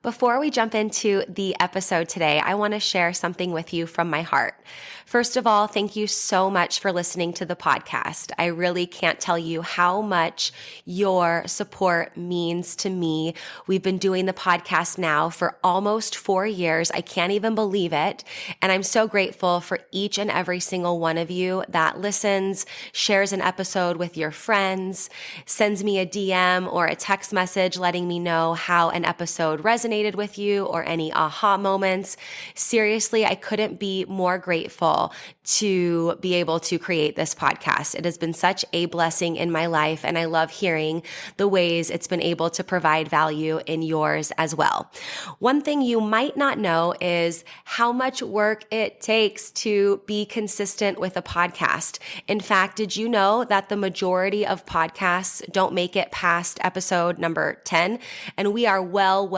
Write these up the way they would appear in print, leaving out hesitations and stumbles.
Before we jump into the episode today, I want to share something with you from my heart. First of all, thank you so much for listening to the podcast. I really can't tell you how much your support means to me. We've been doing the podcast now for almost 4 years. I can't even believe it. And I'm so grateful for each and every single one of you that listens, shares an episode with your friends, sends me a DM or a text message letting me know how an episode resonated with you or any aha moments. Seriously, I couldn't be more grateful to be able to create this podcast. It has been such a blessing in my life, and I love hearing the ways it's been able to provide value in yours as well. One thing you might not know is how much work it takes to be consistent with a podcast. In fact, did you know that the majority of podcasts don't make it past episode number 10? And we are well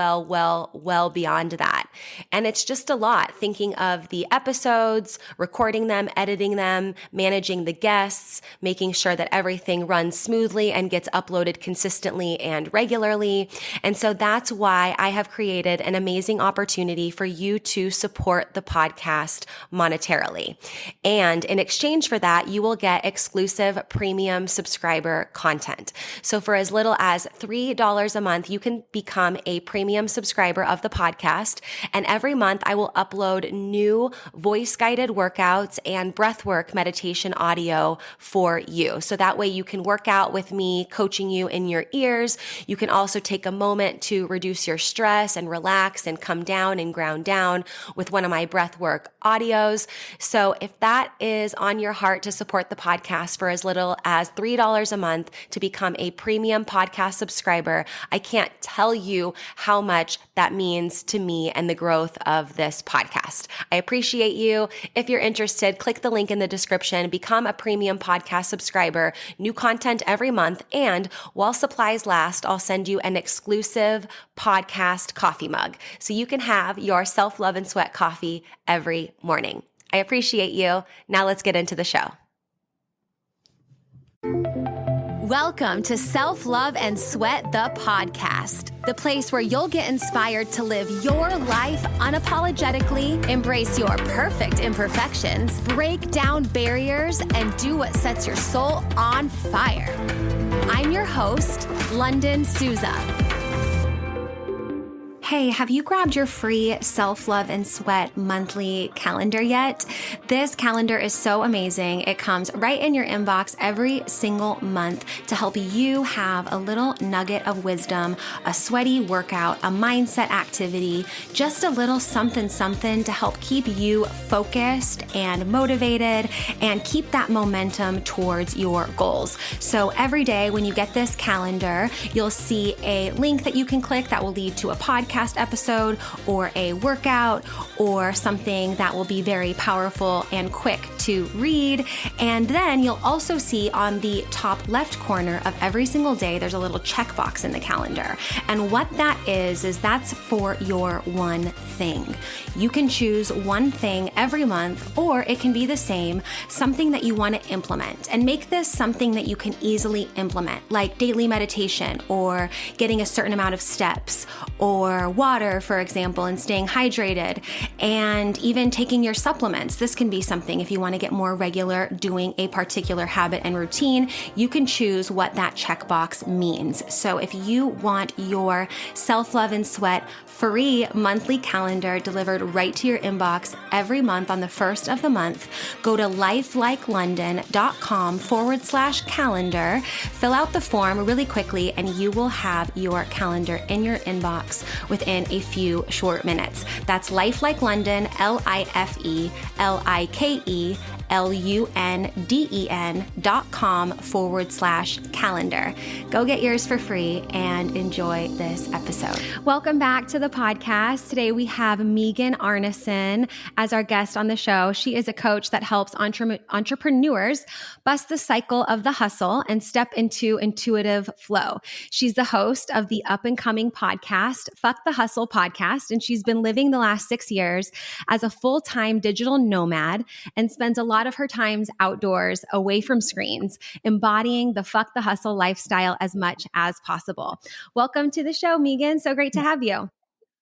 beyond that. And it's just a lot thinking of the episodes, recording them, editing them, managing the guests, making sure that everything runs smoothly and gets uploaded consistently and regularly. And so that's why I have created an amazing opportunity for you to support the podcast monetarily. And in exchange for that, you will get exclusive premium subscriber content. So for as little as $3 a month, you can become a premium subscriber of the podcast. And every month I will upload new voice-guided workouts and breathwork meditation audio for you. So that way you can work out with me, coaching you in your ears. You can also take a moment to reduce your stress and relax and come down and ground down with one of my breathwork audios. So if that is on your heart to support the podcast for as little as $3 a month to become a premium podcast subscriber, I can't tell you how much that means to me and the growth of this podcast. I appreciate you. If you're interested, click the link in the description, become a premium podcast subscriber, new content every month, and while supplies last, I'll send you an exclusive podcast coffee mug so you can have your self-love and sweat coffee every morning. I appreciate you. Now let's get into the show. Welcome to Self-Love and Sweat, the podcast, the place where you'll get inspired to live your life unapologetically, embrace your perfect imperfections, break down barriers, and do what sets your soul on fire. I'm your host, Lunden Souza. Hey, have you grabbed your free Self-Love and Sweat monthly calendar yet? This calendar is so amazing. It comes right in your inbox every single month to help you have a little nugget of wisdom, a sweaty workout, a mindset activity, just a little something to help keep you focused and motivated and keep that momentum towards your goals. So every day when you get this calendar, you'll see a link that you can click that will lead to a podcast episode or a workout or something that will be very powerful and quick to read. And then you'll also see on the top left corner of every single day, there's a little checkbox in the calendar. And what that is that's for your one thing. You can choose one thing every month, or it can be the same, something that you want to implement, and make this something that you can easily implement, like daily meditation or getting a certain amount of steps or water, for example, and staying hydrated, and even taking your supplements. This can be something if you want to get more regular doing a particular habit and routine, you can choose what that checkbox means. So if you want your Self-Love and Sweat free monthly calendar delivered right to your inbox every month on the first of the month, go to lifelikeLondon.com/calendar, fill out the form really quickly, and you will have your calendar in your inbox within a few short minutes. That's lifelikeLondon, lifelikeLondon.com/calendar. Go get yours for free and enjoy this episode. Welcome back to the podcast. Today we have Megan Arneson as our guest on the show. She is a coach that helps entrepreneurs bust the cycle of the hustle and step into intuitive flow. She's the host of the up-and-coming podcast, Fuck the Hustle podcast, and she's been living the last 6 years as a full-time digital nomad and spends a lot of her times outdoors, away from screens, embodying the Fuck the Hustle lifestyle as much as possible. Welcome to the show, Megan. So great to have you.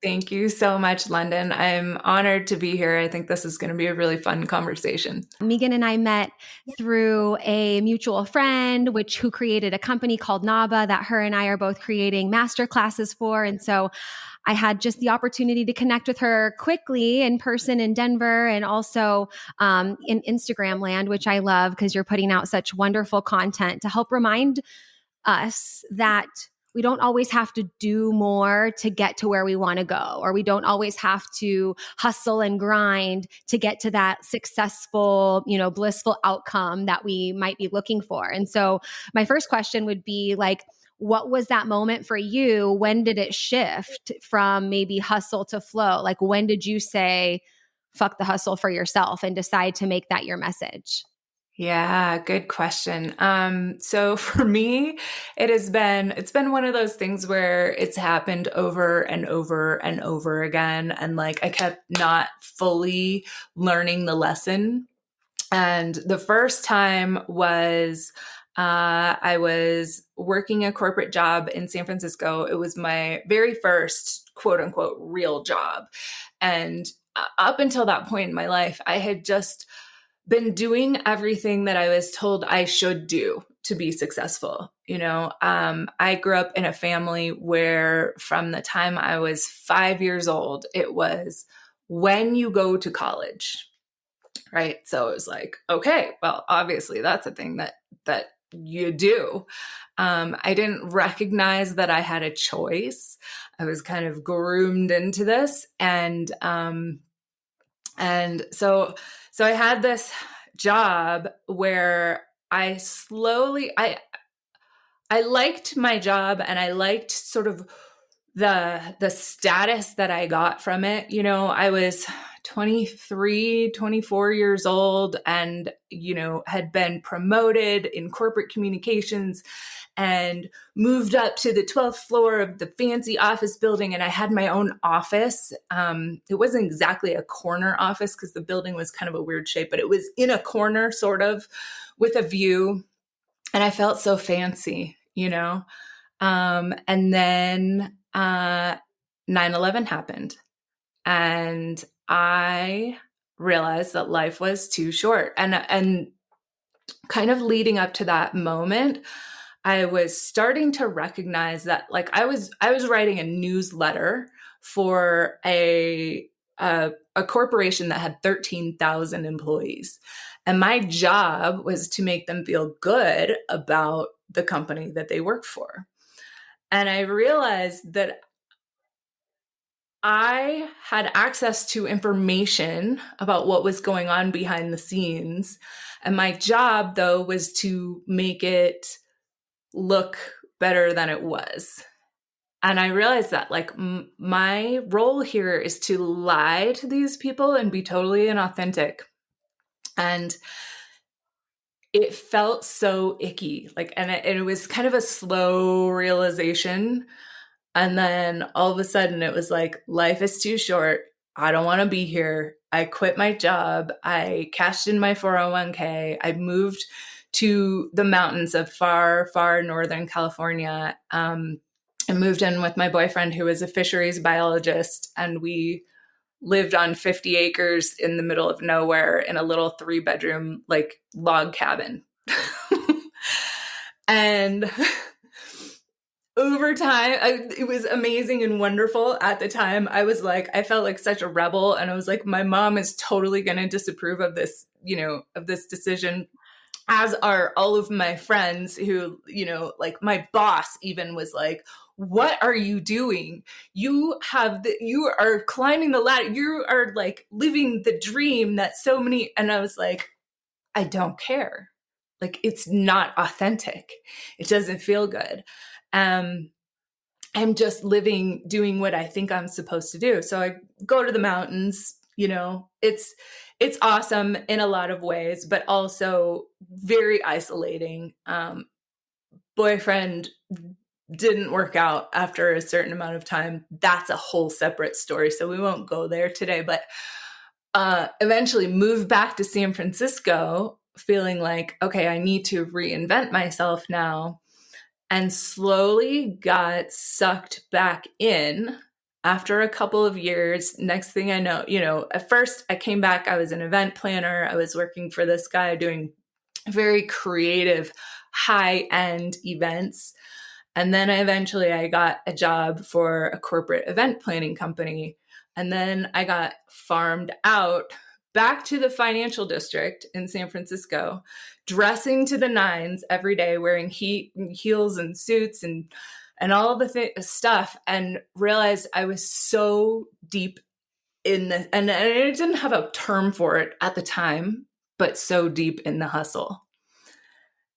Thank you so much, Lunden. I'm honored to be here. I think this is going to be a really fun conversation. Megan and I met through a mutual friend, who created a company called NABA that her and I are both creating master classes for. And so I had just the opportunity to connect with her quickly in person in Denver, and also in Instagram land, which I love because you're putting out such wonderful content to help remind us that we don't always have to do more to get to where we want to go, or we don't always have to hustle and grind to get to that successful, blissful outcome that we might be looking for. And so my first question would be like, what was that moment for you? When did it shift from maybe hustle to flow? Like, when did you say, fuck the hustle for yourself and decide to make that your message? Yeah, good question. So for me, it's been one of those things where it's happened over and over and over again. And like I kept not fully learning the lesson. And the first time was I was working a corporate job in San Francisco. It was my very first quote unquote real job. And up until that point in my life, I had just been doing everything that I was told I should do to be successful. I grew up in a family where from the time I was 5 years old, it was when you go to college, right? So it was like, okay, well, obviously that's a thing that you do. I didn't recognize that I had a choice. I was kind of groomed into this, and so I had this job where I liked my job, and I liked sort of the status that I got from it. I was 23, 24 years old and, had been promoted in corporate communications and moved up to the 12th floor of the fancy office building. And I had my own office. It wasn't exactly a corner office because the building was kind of a weird shape, but it was in a corner sort of with a view. And I felt so fancy. And then 9/11 happened. And I realized that life was too short. And kind of leading up to that moment, I was starting to recognize that like I was writing a newsletter for a corporation that had 13,000 employees. And my job was to make them feel good about the company that they worked for. And I realized that I had access to information about what was going on behind the scenes. And my job, though, was to make it look better than it was. And I realized that like my role here is to lie to these people and be totally inauthentic. And it felt so icky. Like, and it was kind of a slow realization. And then all of a sudden it was like, life is too short. I don't want to be here. I quit my job. I cashed in my 401k. I moved to the mountains of far, far Northern California. I moved in with my boyfriend, who was a fisheries biologist, and we lived on 50 acres in the middle of nowhere in a little 3-bedroom like log cabin. And over time, it was amazing and wonderful. At the time, I felt like such a rebel, and I was like, my mom is totally going to disapprove of this, of this decision, as are all of my friends who, like my boss even was like, what are you doing? You are climbing the ladder. You are like living the dream that so many, and I was like, I don't care. Like, it's not authentic. It doesn't feel good. I'm just doing what I think I'm supposed to do. So I go to the mountains, it's awesome in a lot of ways, but also very isolating. Boyfriend didn't work out after a certain amount of time. That's a whole separate story. So we won't go there today, but eventually moved back to San Francisco feeling like, okay, I need to reinvent myself now. And slowly got sucked back in After a couple of years, next thing I know, at first I came back, I was an event planner. I was working for this guy doing very creative, high-end events. And then I got a job for a corporate event planning company. And then I got farmed out back to the financial district in San Francisco, dressing to the nines every day, wearing heels and suits and all the stuff, and realized I was so deep in the, and I didn't have a term for it at the time, but so deep in the hustle.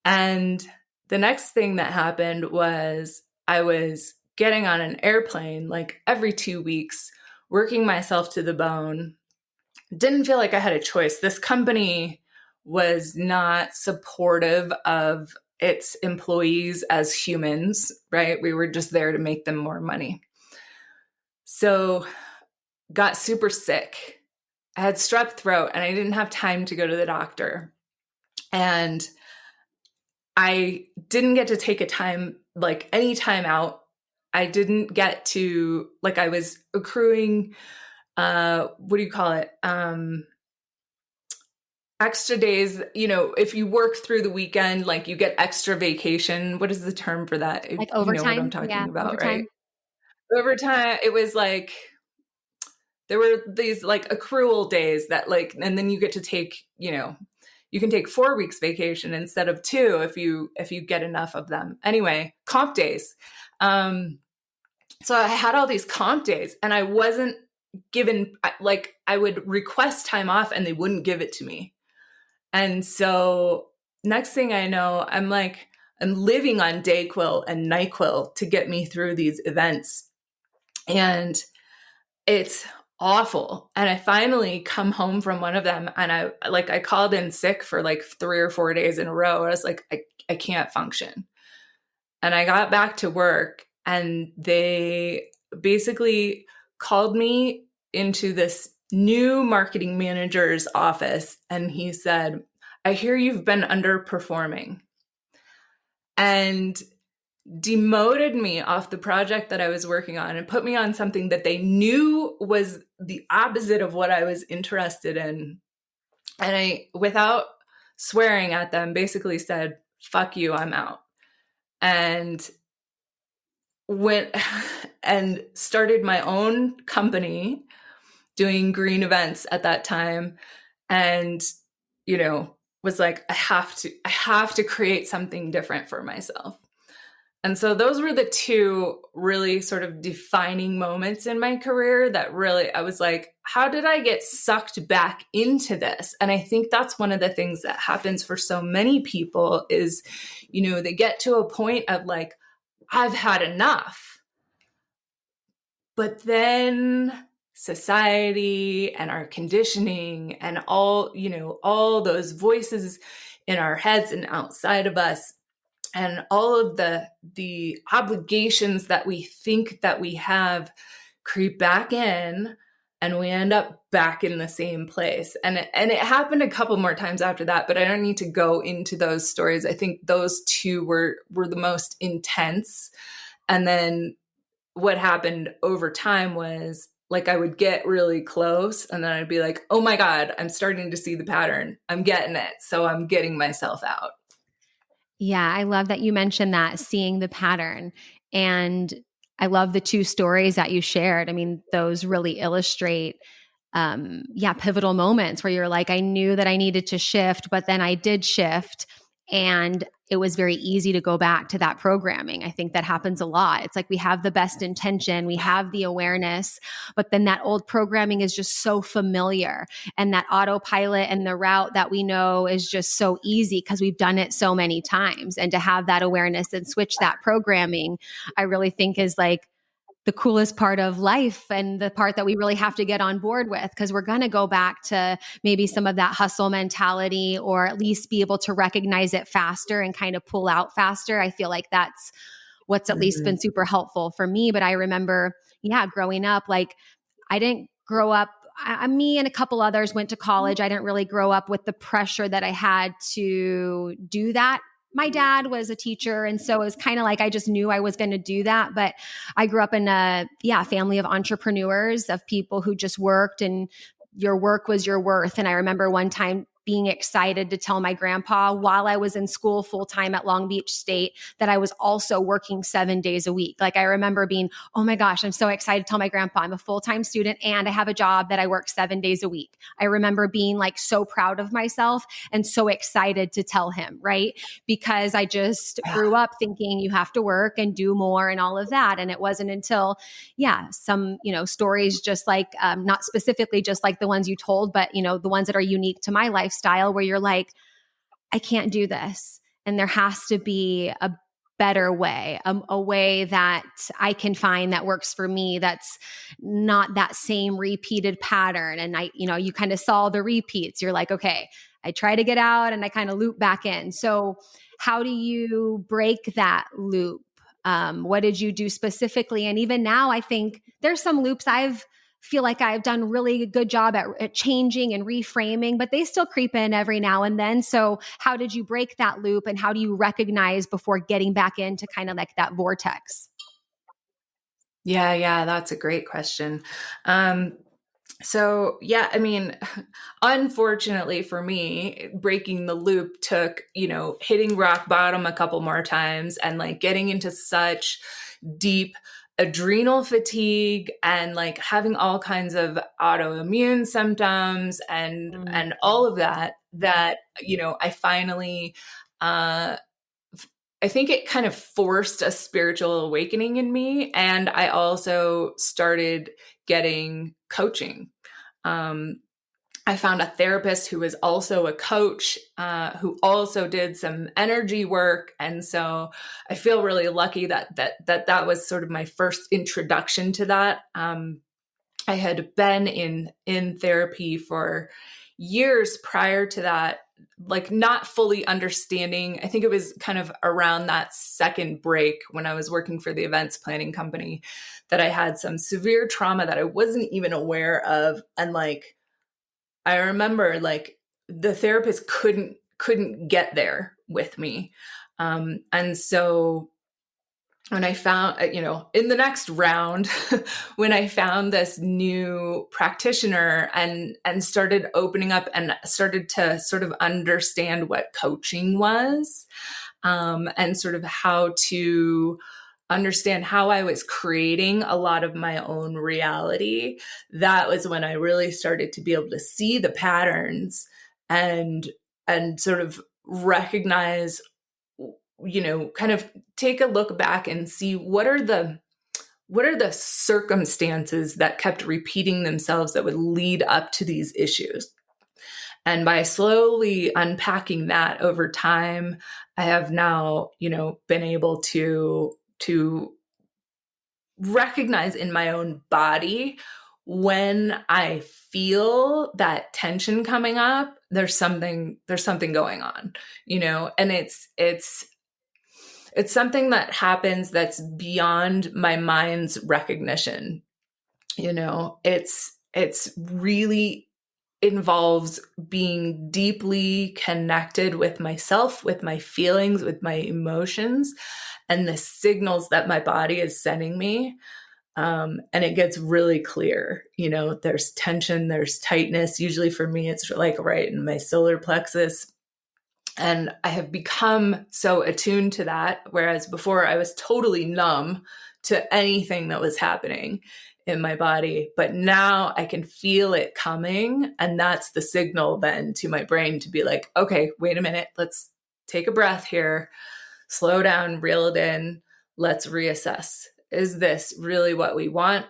And the next thing that happened was I was getting on an airplane like every 2 weeks, working myself to the bone. Didn't feel like I had a choice. This company was not supportive of its employees as humans, right? We were just there to make them more money. So got super sick. I had strep throat and I didn't have time to go to the doctor. And I didn't get to take any time out. I didn't get to, I was accruing, what do you call it? Extra days, if you work through the weekend, you get extra vacation. What is the term for that? Like You know what I'm overtime? talking Yeah, about, overtime. right? Overtime, it was there were these accrual days that and then you get to take, you can take 4 weeks vacation instead of 2 if you get enough of them. Anyway, comp days. So I had all these comp days and I wasn't given, I would request time off and they wouldn't give it to me. And so next thing I know, I'm living on Dayquil and NyQuil to get me through these events. And it's awful. And I finally come home from one of them and I called in sick for 3 or 4 days in a row. I was like, I can't function. And I got back to work and they basically called me into this new marketing manager's office. And he said, I hear you've been underperforming. And demoted me off the project that I was working on and put me on something that they knew was the opposite of what I was interested in. And I, without swearing at them, basically said, fuck you, I'm out. And went and started my own company doing green events at that time. And, was like, I have to create something different for myself. And so those were the two really sort of defining moments in my career that really, I was like, how did I get sucked back into this? And I think that's one of the things that happens for so many people is, they get to a point of I've had enough. But then society and our conditioning and all those voices in our heads and outside of us, and all of the obligations that we think that we have creep back in, and we end up back in the same place. And it happened a couple more times after that, but I don't need to go into those stories. I think those two were the most intense. And then what happened over time was I would get really close and then I'd be like, oh my God, I'm starting to see the pattern. I'm getting it. So I'm getting myself out. Yeah, I love that you mentioned that, seeing the pattern. And I love the two stories that you shared. I mean, those really illustrate, pivotal moments where you're like, I knew that I needed to shift, but then I did shift. And it was very easy to go back to that programming. I think that happens a lot. It's like we have the best intention, we have the awareness, but then that old programming is just so familiar. And that autopilot and the route that we know is just so easy because we've done it so many times. And to have that awareness and switch that programming, I really think is the coolest part of life and the part that we really have to get on board with, because we're going to go back to maybe some of that hustle mentality, or at least be able to recognize it faster and kind of pull out faster. I feel like that's what's at least been super helpful for me. But I remember, growing up, I didn't grow up, me and a couple others went to college. I didn't really grow up with the pressure that I had to do that my dad was a teacher. And so it was kind of like I just knew I was going to do that. But I grew up in a family of entrepreneurs, of people who just worked, and your work was your worth. And I remember one time being excited to tell my grandpa while I was in school full time at Long Beach State that I was also working 7 days a week. Like I remember being, oh my gosh, I'm so excited to tell my grandpa I'm a full-time student and I have a job that I work 7 days a week. I remember being like so proud of myself and so excited to tell him, right? Because I just grew up thinking you have to work and do more and all of that. And it wasn't until, some, stories just like, not specifically just like the ones you told, but, the ones that are unique to my lifestyle where you're like, I can't do this. And there has to be a better way, a way that I can find that works for me. That's not that same repeated pattern. And you kind of saw the repeats. You're like, okay, I try to get out and I kind of loop back in. So how do you break that loop? What did you do specifically? And even now, I think there's some loops feel like I've done really good job at changing and reframing, but they still creep in every now and then. So how did you break that loop and how do you recognize before getting back into kind of like that vortex? Yeah, that's a great question. Unfortunately for me, breaking the loop took, hitting rock bottom a couple more times and like getting into such deep adrenal fatigue and like having all kinds of autoimmune symptoms and all of that, I finally, I think it kind of forced a spiritual awakening in me. And I also started getting coaching. I found a therapist who was also a coach, who also did some energy work. And so I feel really lucky that was sort of my first introduction to that. I had been in therapy for years prior to that, like not fully understanding. I think it was kind of around that second break when I was working for the events planning company that I had some severe trauma that I wasn't even aware of. And like, I remember like the therapist couldn't get there with me. And so when I found, in the next round, when I found this new practitioner and started opening up and started to sort of understand what coaching was, and sort of how to understand how I was creating a lot of my own reality, that was when I really started to be able to see the patterns and sort of recognize, kind of take a look back and see what are the circumstances that kept repeating themselves that would lead up to these issues. And by slowly unpacking that over time, I have now, been able to recognize in my own body when I feel that tension coming up, there's something going on, and it's something that happens that's beyond my mind's recognition. It's really involves being deeply connected with myself, with my feelings, with my emotions, and the signals that my body is sending me. And it gets really clear, there's tension, there's tightness. Usually for me, it's like right in my solar plexus. And I have become so attuned to that. Whereas before I was totally numb to anything that was happening in my body, but now I can feel it coming. And that's the signal then to my brain to be like, okay, wait a minute, let's take a breath here, slow down, reel it in. Let's reassess. Is this really what we want?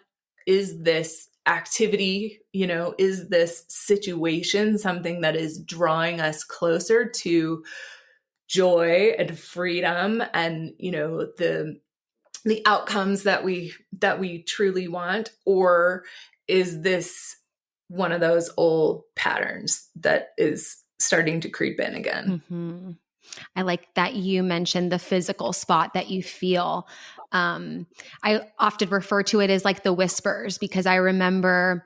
Is this activity, is this situation something that is drawing us closer to joy and freedom and, the outcomes that we truly want? Or is this one of those old patterns that is starting to creep in again? Mm-hmm. I like that you mentioned the physical spot that you feel. I often refer to it as like the whispers, because I remember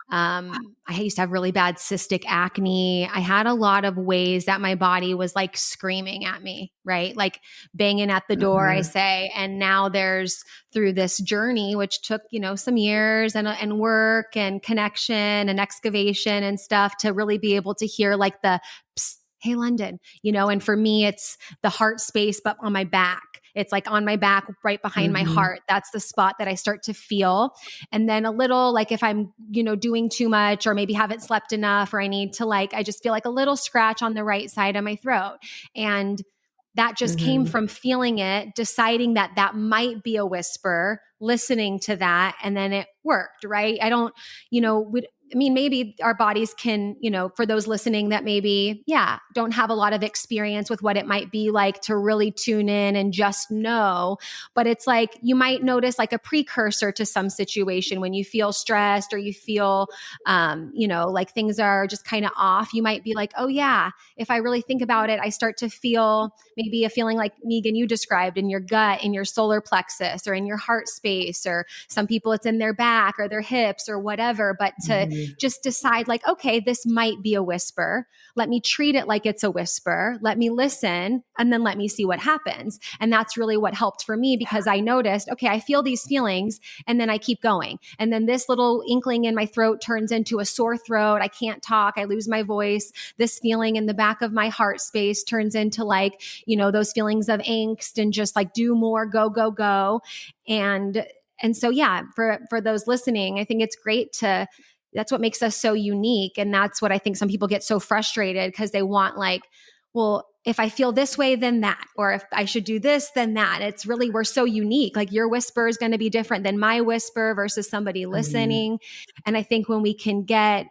I used to have really bad cystic acne. I had a lot of ways that my body was like screaming at me, right? Like banging at the door, I say. And now there's through this journey, which took, some years and work and connection and excavation and stuff to really be able to hear like the, psst, hey, Lunden, and for me, it's the heart space, but on my back. It's like on my back, right behind my heart. That's the spot that I start to feel. And then a little, like if I'm, doing too much or maybe haven't slept enough, or I need to I just feel like a little scratch on the right side of my throat. And that just came from feeling it, deciding that that might be a whisper, listening to that. And then it worked, right? I don't, maybe our bodies can, for those listening that maybe, don't have a lot of experience with what it might be like to really tune in and just know. But it's like, you might notice like a precursor to some situation when you feel stressed or you feel, like things are just kind of off. You might be like, oh yeah, if I really think about it, I start to feel maybe a feeling like Megan, you described in your gut, in your solar plexus or in your heart space, or some people it's in their back or their hips or whatever. But to just decide like, okay, this might be a whisper. Let me treat it like it's a whisper. Let me listen and then let me see what happens. And that's really what helped for me, because I noticed, okay, I feel these feelings and then I keep going. And then this little inkling in my throat turns into a sore throat. I can't talk. I lose my voice. This feeling in the back of my heart space turns into like, those feelings of angst and just like do more, go, go, go. And so, for those listening, I think it's great that's what makes us so unique. And that's what I think some people get so frustrated, because they want like, well, if I feel this way, then that, or if I should do this, then that. It's really, we're so unique. Like your whisper is going to be different than my whisper versus somebody listening. And I think when we can get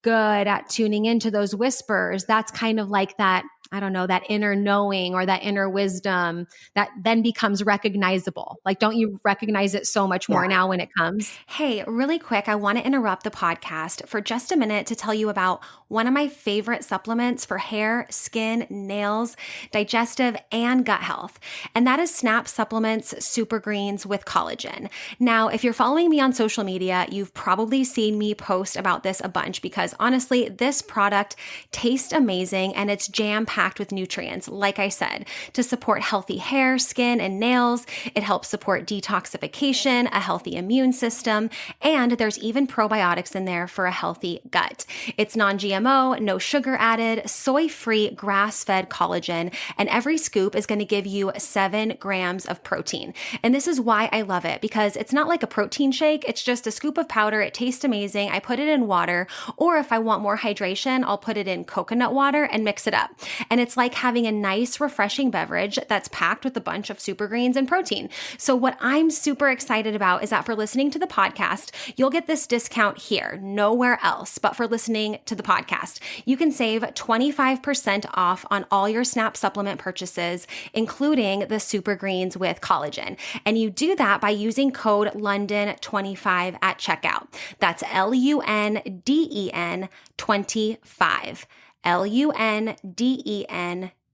good at tuning into those whispers, that's kind of like that, I don't know, that inner knowing or that inner wisdom that then becomes recognizable. Like, don't you recognize it so much more now when it comes? Hey, really quick, I want to interrupt the podcast for just a minute to tell you about one of my favorite supplements for hair, skin, nails, digestive, and gut health. And that is Snap Supplements Super Greens with collagen. Now, if you're following me on social media, you've probably seen me post about this a bunch, because honestly, this product tastes amazing and it's jam-packed with nutrients, like I said, to support healthy hair, skin, and nails. It helps support detoxification, a healthy immune system, and there's even probiotics in there for a healthy gut. It's non-GMO, no sugar added, soy-free, grass-fed collagen, and every scoop is going to give you 7 grams of protein. And this is why I love it, because it's not like a protein shake. It's just a scoop of powder. It tastes amazing. I put it in water, or if I want more hydration, I'll put it in coconut water and mix it up. And it's like having a nice, refreshing beverage that's packed with a bunch of super greens and protein. So what I'm super excited about is that for listening to the podcast, you'll get this discount here, nowhere else, but for listening to the podcast. You can save 25% off on all your Snap supplement purchases, including the super greens with collagen. And you do that by using code Lunden25 at checkout. That's LUNDEN 25. LUNDEN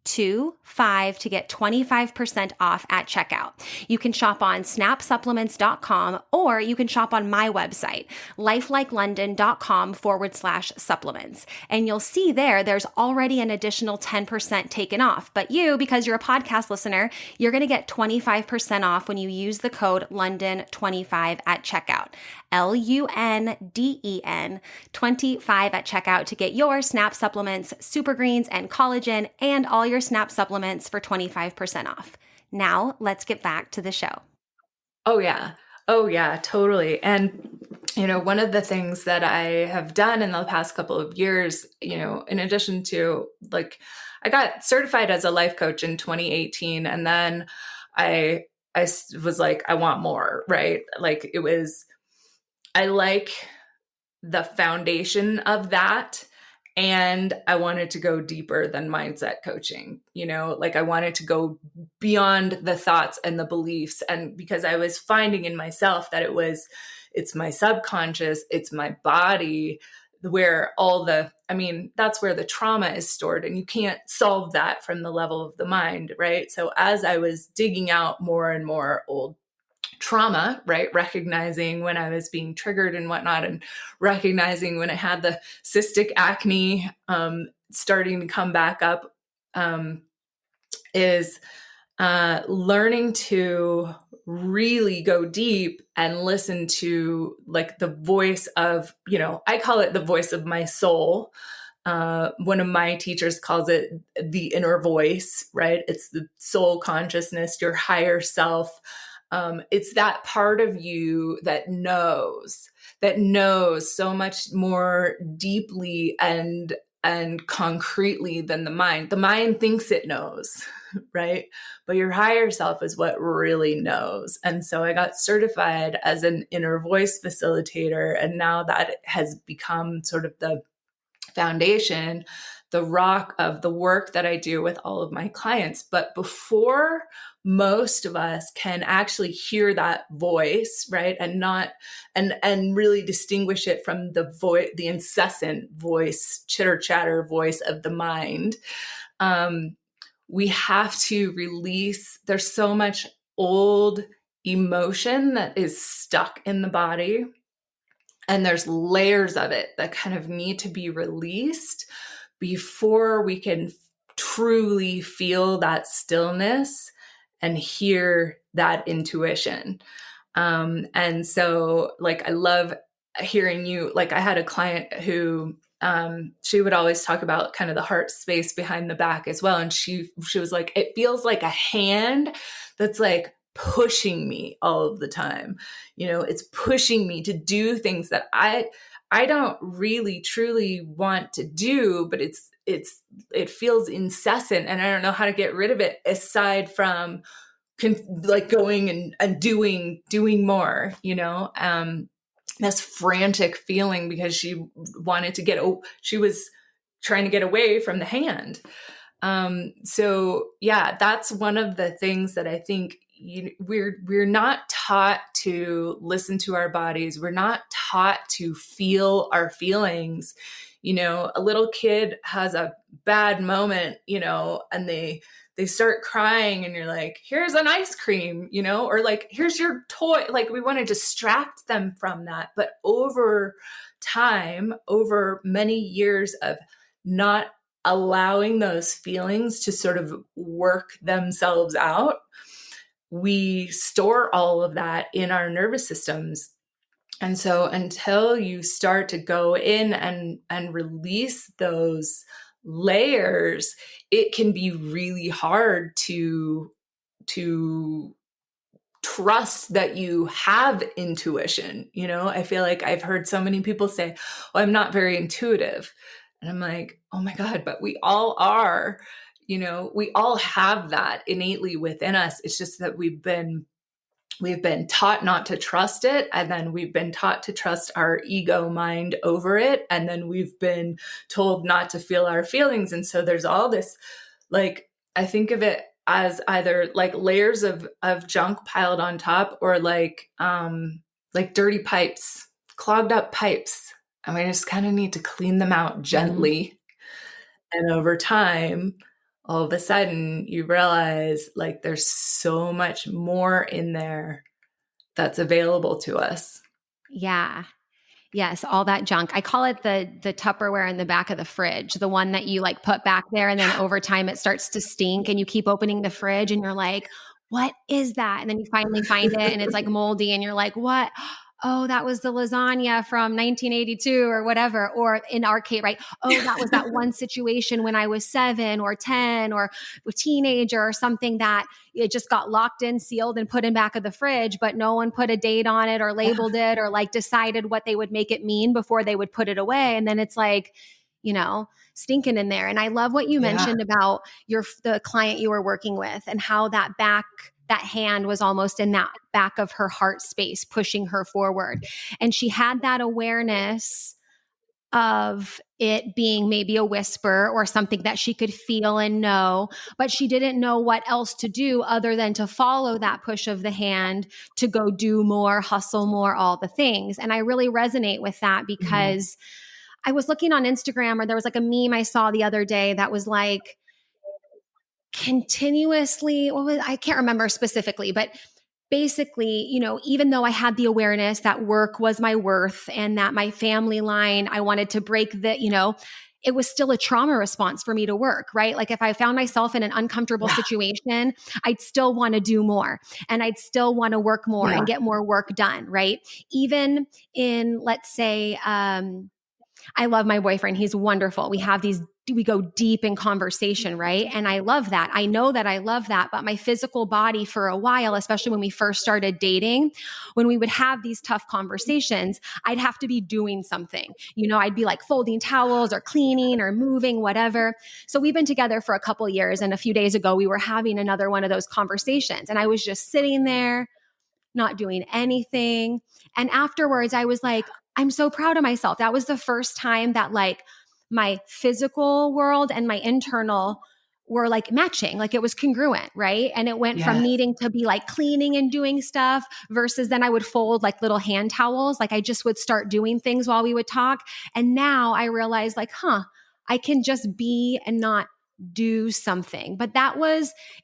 25 to get 25% off at checkout. You can shop on snapsupplements.com, or you can shop on my website, lifelikeLondon.com/supplements. And you'll see there's already an additional 10% taken off. But you, because you're a podcast listener, you're going to get 25% off when you use the code Lunden25 at checkout. LUNDEN 25 at checkout to get your Snap supplements, super greens, and collagen, and all your Snap supplements for 25% off. Now, let's get back to the show. Oh, yeah. Oh, yeah, totally. And, one of the things that I have done in the past couple of years, in addition to I got certified as a life coach in 2018. And then I was like, I want more, right? I like the foundation of that. And I wanted to go deeper than mindset coaching, I wanted to go beyond the thoughts and the beliefs. And because I was finding in myself that it's my subconscious, it's my body, where that's where the trauma is stored, and you can't solve that from the level of the mind, right? So as I was digging out more and more old trauma, right? Recognizing when I was being triggered and whatnot, and recognizing when I had the cystic acne starting to come back up, is learning to really go deep and listen to like the voice of, I call it the voice of my soul. One of my teachers calls it the inner voice, right? It's the soul consciousness, your higher self. It's that part of you that knows so much more deeply and concretely than the mind. The mind thinks it knows, right? But your higher self is what really knows. And so I got certified as an inner voice facilitator, and now that has become sort of the foundation, the rock of the work that I do with all of my clients. But before most of us can actually hear that voice, right, and really distinguish it from the incessant voice, chitter chatter voice of the mind, we have to release. There's so much old emotion that is stuck in the body, and there's layers of it that kind of need to be released before we can truly feel that stillness and hear that intuition. And so like, I love hearing you. Like, I had a client who, she would always talk about kind of the heart space behind the back as well. And she was like, it feels like a hand that's like pushing me all of the time. It's pushing me to do things that I don't really truly want to do, but it feels incessant, and I don't know how to get rid of it aside from like going and doing more, this frantic feeling because she was trying to get away from the hand. So yeah, that's one of the things that I think we're not taught to listen to our bodies. We're not taught to feel our feelings. A little kid has a bad moment, and they start crying, and you're like, here's an ice cream, or like, here's your toy. Like, we want to distract them from that. But over time, over many years of not allowing those feelings to sort of work themselves out, we store all of that in our nervous systems. And so until you start to go in and release those layers, it can be really hard to trust that you have intuition. I feel like I've heard so many people say, "Oh, I'm not very intuitive." And I'm like, oh my God, but we all are. We all have that innately within us. It's just that we've been taught not to trust it. And then we've been taught to trust our ego mind over it. And then we've been told not to feel our feelings. And so there's all this, like, I think of it as either like layers of junk piled on top, or like dirty pipes, clogged up pipes. And we just kind of need to clean them out gently. And over time, all of a sudden you realize like there's so much more in there that's available to us. Yeah. Yes, all that junk. I call it the Tupperware in the back of the fridge, the one that you like put back there, and then over time it starts to stink, and you keep opening the fridge and you're like, what is that? And then you finally find it and it's like moldy, and you're like, what? Oh, that was the lasagna from 1982 or whatever. Or in our case, right? Oh, that was that one situation when I was 7 or 10 or a teenager or something that it just got locked in, sealed, and put in back of the fridge, but no one put a date on it or labeled it or like decided what they would make it mean before they would put it away. And then it's like, stinking in there. And I love what you mentioned about the client you were working with, and how that hand was almost in that back of her heart space, pushing her forward. And she had that awareness of it being maybe a whisper or something that she could feel and know, but she didn't know what else to do other than to follow that push of the hand to go do more, hustle more, all the things. And I really resonate with that because I was looking on Instagram, or there was like a meme I saw the other day that was like, continuously, I can't remember specifically, but basically, even though I had the awareness that work was my worth and that my family line, I wanted to break it was still a trauma response for me to work, right? Like if I found myself in an uncomfortable situation, I'd still want to do more and I'd still want to work more and get more work done, right? Even in, let's say, I love my boyfriend. He's wonderful. We go deep in conversation, right? And I love that. I know that I love that. But my physical body for a while, especially when we first started dating, when we would have these tough conversations, I'd have to be doing something. I'd be like folding towels or cleaning or moving, whatever. So we've been together for a couple years. And a few days ago, we were having another one of those conversations. And I was just sitting there, not doing anything. And afterwards, I was like, I'm so proud of myself. That was the first time that like my physical world and my internal were like matching, like it was congruent, right? And it went from needing to be like cleaning and doing stuff versus then I would fold like little hand towels. Like I just would start doing things while we would talk. And now I realize like, I can just be and not do something. But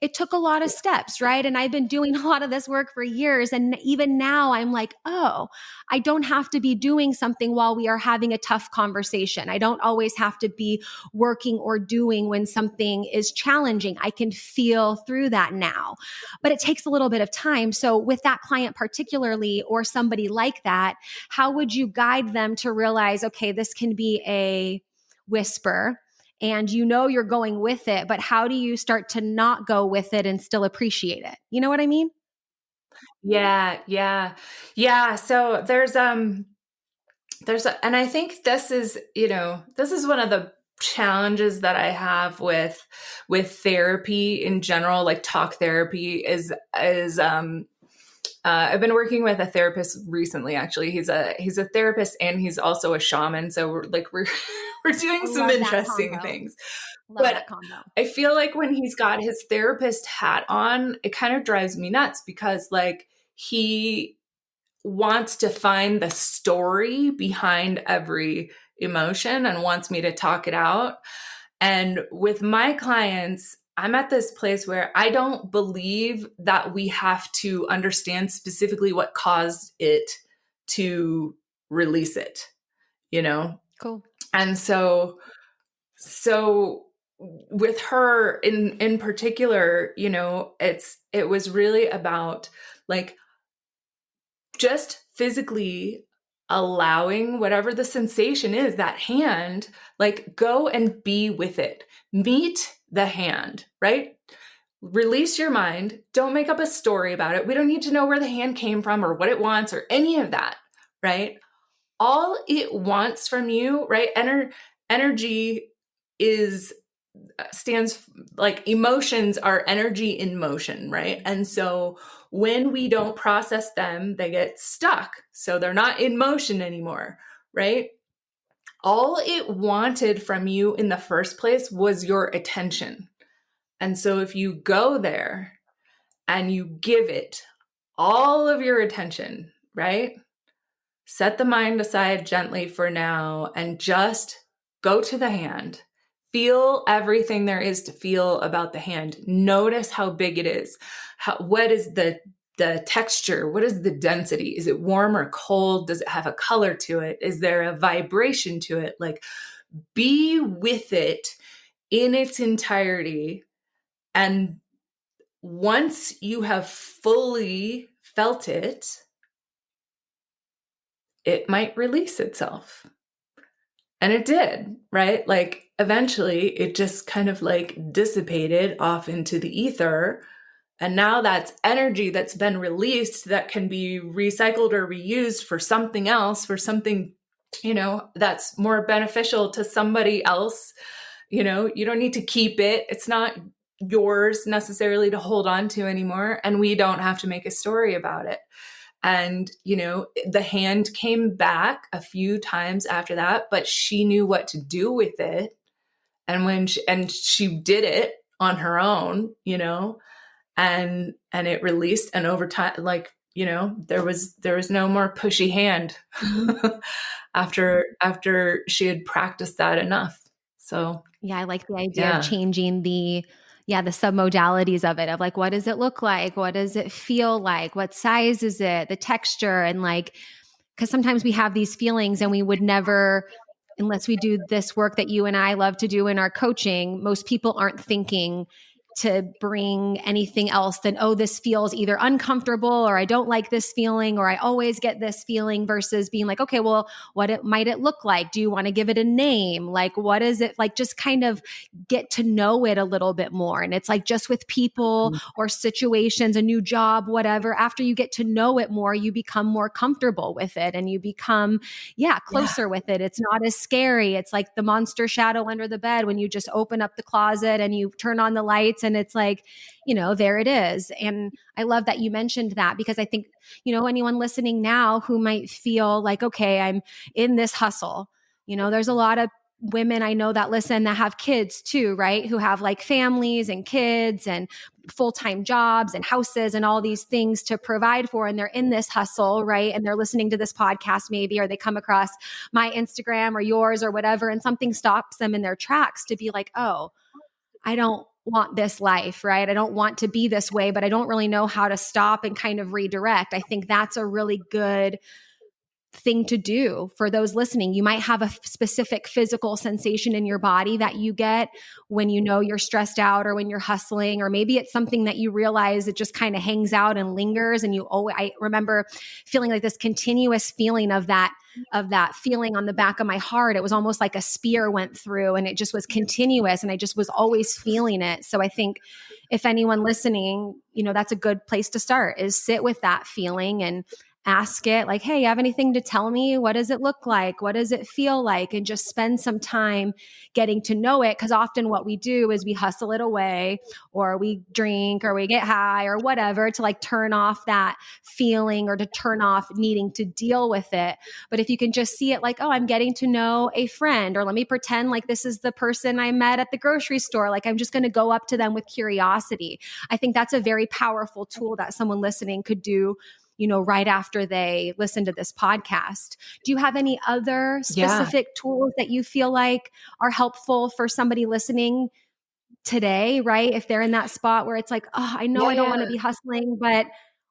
it took a lot of steps, right? And I've been doing a lot of this work for years. And even now I'm like, oh, I don't have to be doing something while we are having a tough conversation. I don't always have to be working or doing when something is challenging. I can feel through that now, but it takes a little bit of time. So with that client particularly, or somebody like that, how would you guide them to realize, okay, this can be a whisper, and you're going with it, but how do you start to not go with it and still appreciate it? You know what I mean? Yeah. So and I think this is one of the challenges that I have with therapy in general, like talk therapy is I've been working with a therapist recently. Actually, he's a therapist and he's also a shaman. So we're doing some interesting things. But I feel like when he's got his therapist hat on, it kind of drives me nuts because like he wants to find the story behind every emotion and wants me to talk it out. And with my clients, I'm at this place where I don't believe that we have to understand specifically what caused it to release it, Cool. And so with her in particular, it was really about like just physically allowing whatever the sensation is, that hand, like go and be with it. Meet the hand, right? Release your mind. Don't make up a story about it. We don't need to know where the hand came from or what it wants or any of that, right? All it wants from you, right? Energy stands like emotions are energy in motion, right? And so when we don't process them, they get stuck. So they're not in motion anymore, right? All it wanted from you in the first place was your attention. And so if you go there and you give it all of your attention, right? Set the mind aside gently for now and just go to the hand. Feel everything there is to feel about the hand. Notice how big it is. What is the texture? What is the density? Is it warm or cold? Does it have a color to it? Is there a vibration to it? Like, be with it in its entirety. And once you have fully felt it, it might release itself. And it did, right? Like eventually it just kind of like dissipated off into the ether. And now that's energy that's been released that can be recycled or reused for something else, for something, that's more beneficial to somebody else. You don't need to keep it. It's not yours necessarily to hold on to anymore. And we don't have to make a story about it. And, the hand came back a few times after that, but she knew what to do with it. And she did it on her own, and it released. And over time, like, there was no more pushy hand after she had practiced that enough. So yeah, I like the idea of changing the yeah, the submodalities of it, of like, what does it look like? What does it feel like? What size is it? The texture, and like, because sometimes we have these feelings and we would never, unless we do this work that you and I love to do in our coaching, most people aren't thinking to bring anything else than, oh, this feels either uncomfortable, or I don't like this feeling, or I always get this feeling, versus being like, okay, well, might it look like? Do you want to give it a name? Like, what is it like? Just kind of get to know it a little bit more. And it's like, just with people or situations, a new job, whatever, after you get to know it more, you become more comfortable with it, and you become, closer with it. It's not as scary. It's like the monster shadow under the bed when you just open up the closet and you turn on the lights, and it's like, there it is. And I love that you mentioned that, because I think, anyone listening now who might feel like, okay, I'm in this hustle, there's a lot of women I know that listen that have kids too, right? Who have like families and kids and full-time jobs and houses and all these things to provide for. And they're in this hustle, right? And they're listening to this podcast maybe, or they come across my Instagram or yours or whatever, and something stops them in their tracks to be like, oh, I don't want this life, right? I don't want to be this way, but I don't really know how to stop and kind of redirect. I think that's a really good thing to do for those listening. You might have a specific physical sensation in your body that you get when you're stressed out, or when you're hustling, or maybe it's something that you realize it just kind of hangs out and lingers. And I remember feeling like this continuous feeling of that feeling on the back of my heart. It was almost like a spear went through, and it just was continuous, and I just was always feeling it. So I think if anyone listening, that's a good place to start, is sit with that feeling and ask it like, hey, you have anything to tell me? What does it look like? What does it feel like? And just spend some time getting to know it. Because often what we do is we hustle it away, or we drink, or we get high, or whatever, to like turn off that feeling, or to turn off needing to deal with it. But if you can just see it like, oh, I'm getting to know a friend, or let me pretend like this is the person I met at the grocery store. Like, I'm just going to go up to them with curiosity. I think that's a very powerful tool that someone listening could do, right after they listen to this podcast. Do you have any other specific tools that you feel like are helpful for somebody listening today, right? If they're in that spot where it's like, oh, I know I don't want to be hustling, but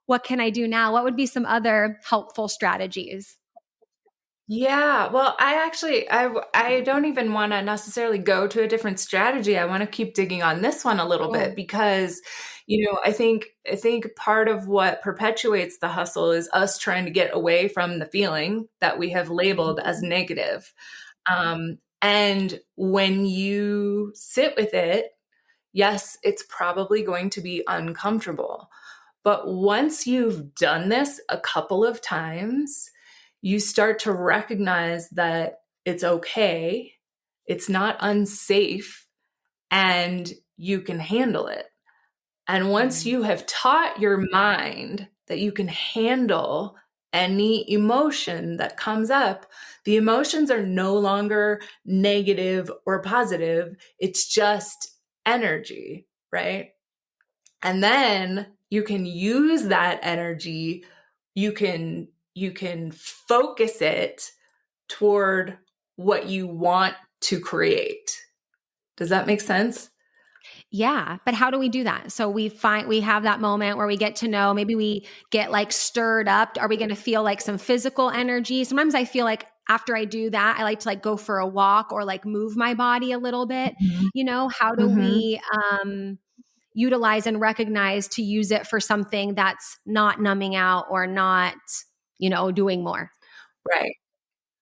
what can I do now? What would be some other helpful strategies? Yeah, well, I don't even want to necessarily go to a different strategy. I want to keep digging on this one a little bit, because I think part of what perpetuates the hustle is us trying to get away from the feeling that we have labeled as negative. And when you sit with it, yes, it's probably going to be uncomfortable. But once you've done this a couple of times, you start to recognize that it's okay, it's not unsafe, and you can handle it. And once you have taught your mind that you can handle any emotion that comes up, the emotions are no longer negative or positive. It's just energy, right? And then you can use that energy. You can focus it toward what you want to create. Does that make sense? Yeah. But how do we do that? So we have that moment where we get to know, maybe we get like stirred up. Are we going to feel like some physical energy? Sometimes I feel like after I do that, I like to like go for a walk, or like move my body a little bit. How do we utilize and recognize to use it for something that's not numbing out, or not, doing more? Right.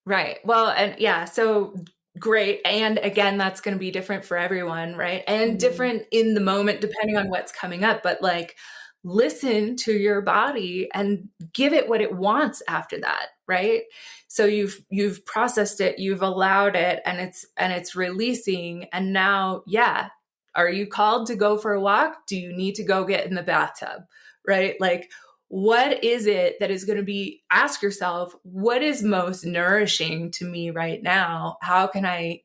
Right. Well, and yeah, so great. And again, that's going to be different for everyone, right? And different in the moment, depending on what's coming up. But like, listen to your body and give it what it wants after that, right? So you've processed it, you've allowed it, and it's releasing. And now, are you called to go for a walk? Do you need to go get in the bathtub, right? Like, what is it that is going to be, ask yourself, what is most nourishing to me right now? How can I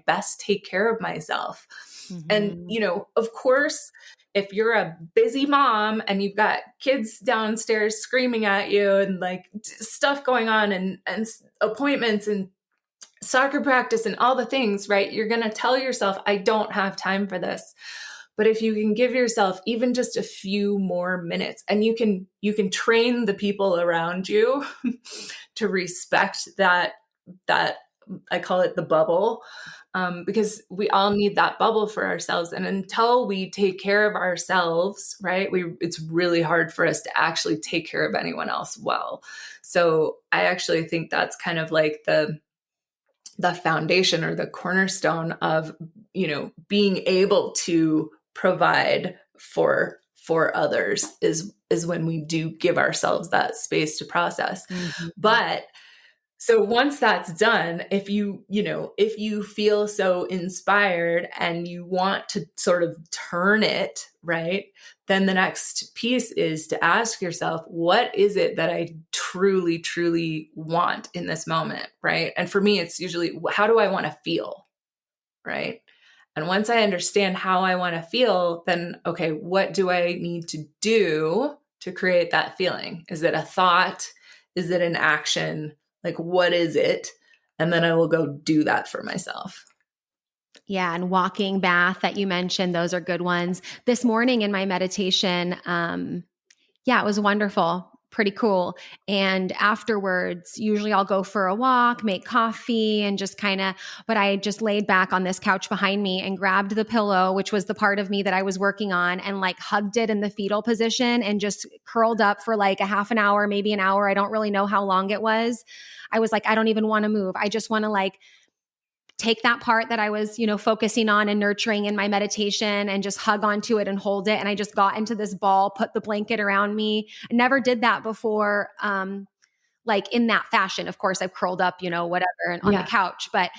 best take care of myself? And, of course, if you're a busy mom and you've got kids downstairs screaming at you, and like stuff going on, and appointments and soccer practice and all the things, right? You're going to tell yourself, I don't have time for this. But if you can give yourself even just a few more minutes, and you can train the people around you to respect that I call it the bubble, because we all need that bubble for ourselves. And until we take care of ourselves, right, it's really hard for us to actually take care of anyone else well. So I actually think that's kind of like the foundation or the cornerstone of, being able to provide for others is when we do give ourselves that space to process. Mm-hmm. But so once that's done, if you feel so inspired and you want to sort of turn it, right, then the next piece is to ask yourself, what is it that I truly, truly want in this moment, right? And for me, it's usually, how do I want to feel, right? And once I understand how I want to feel, then, okay, what do I need to do to create that feeling? Is it a thought? Is it an action? Like, what is it? And then I will go do that for myself. Yeah. And walking, bath that you mentioned, those are good ones. This morning in my meditation, it was wonderful. Pretty cool. And afterwards, usually I'll go for a walk, make coffee, and just but I just laid back on this couch behind me and grabbed the pillow, which was the part of me that I was working on, and like hugged it in the fetal position and just curled up for like a half an hour, maybe an hour. I don't really know how long it was. I was like, I don't even want to move. I just want to like take that part that I was, focusing on and nurturing in my meditation and just hug onto it and hold it. And I just got into this ball, put the blanket around me. I never did that before. Like in that fashion, of course, I've curled up, whatever, and on the couch, but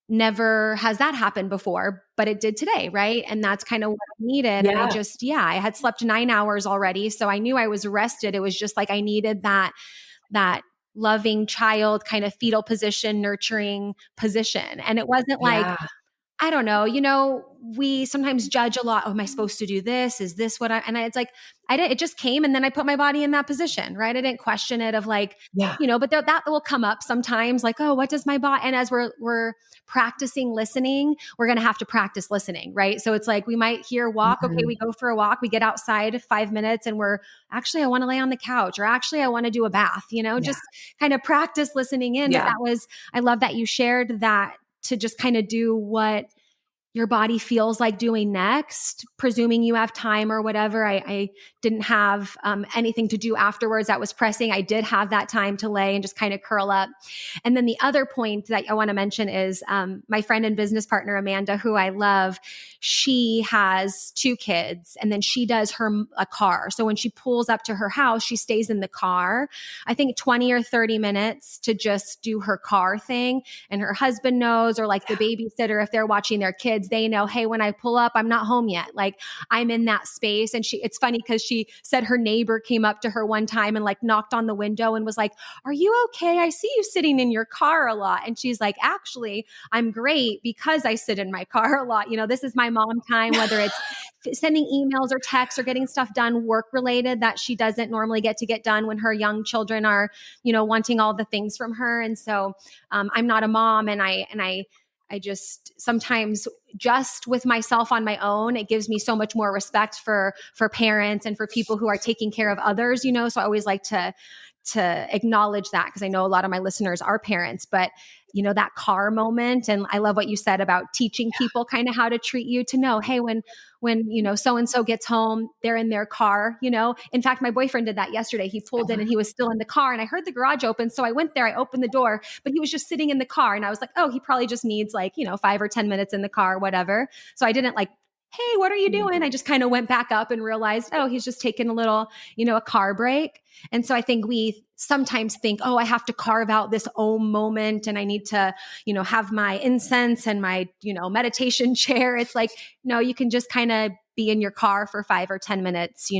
never has that happened before, but it did today. Right. And that's kind of what I needed. Yeah. And I just, I had slept 9 hours already. So I knew I was rested. It was just like, I needed that loving child kind of fetal position, nurturing position. And it wasn't like, I don't know, we sometimes judge a lot. Oh, am I supposed to do this? Is this what it's like, it just came, and then I put my body in that position, right? I didn't question it of like, but that will come up sometimes like, oh, what does my body? And as we're practicing listening, we're going to have to practice listening, right? So it's like, we might hear walk. Mm-hmm. Okay. We go for a walk, we get outside 5 minutes, and I want to lay on the couch, or actually I want to do a bath, just kind of practice listening in. But I love that you shared that, to just kind of do what your body feels like doing next, presuming you have time or whatever. I didn't have anything to do afterwards that was pressing. I did have that time to lay and just kind of curl up. And then the other point that I want to mention is my friend and business partner, Amanda, who I love, she has 2 kids, and then she does a car. So when she pulls up to her house, she stays in the car, I think 20 or 30 minutes to just do her car thing. And her husband knows, or like the babysitter, if they're watching their kids, they know, hey, when I pull up, I'm not home yet. Like, I'm in that space. And it's funny because she said her neighbor came up to her one time and like knocked on the window and was like, are you okay? I see you sitting in your car a lot. And she's like, actually, I'm great because I sit in my car a lot. This is my mom time, whether it's sending emails or texts or getting stuff done work related that she doesn't normally get done when her young children are, wanting all the things from her. And so I'm not a mom, and I just sometimes just with myself on my own, it gives me so much more respect for parents and for people who are taking care of others, So I always like to acknowledge that, because I know a lot of my listeners are parents, but that car moment. And I love what you said about teaching people kind of how to treat you, to know, hey, when so-and-so gets home, they're in their car, In fact, my boyfriend did that yesterday. He pulled in and he was still in the car, and I heard the garage open. So I went there, I opened the door, but he was just sitting in the car. And I was like, oh, he probably just needs 5 or 10 minutes in the car, whatever. So I didn't like, hey, what are you doing? I just kind of went back up and realized, oh, he's just taking a little, a car break. And so I think we sometimes think, oh, I have to carve out this moment, and I need to, have my incense and my, meditation chair. It's like, no, you can just kind of be in your car for 5 or 10 minutes,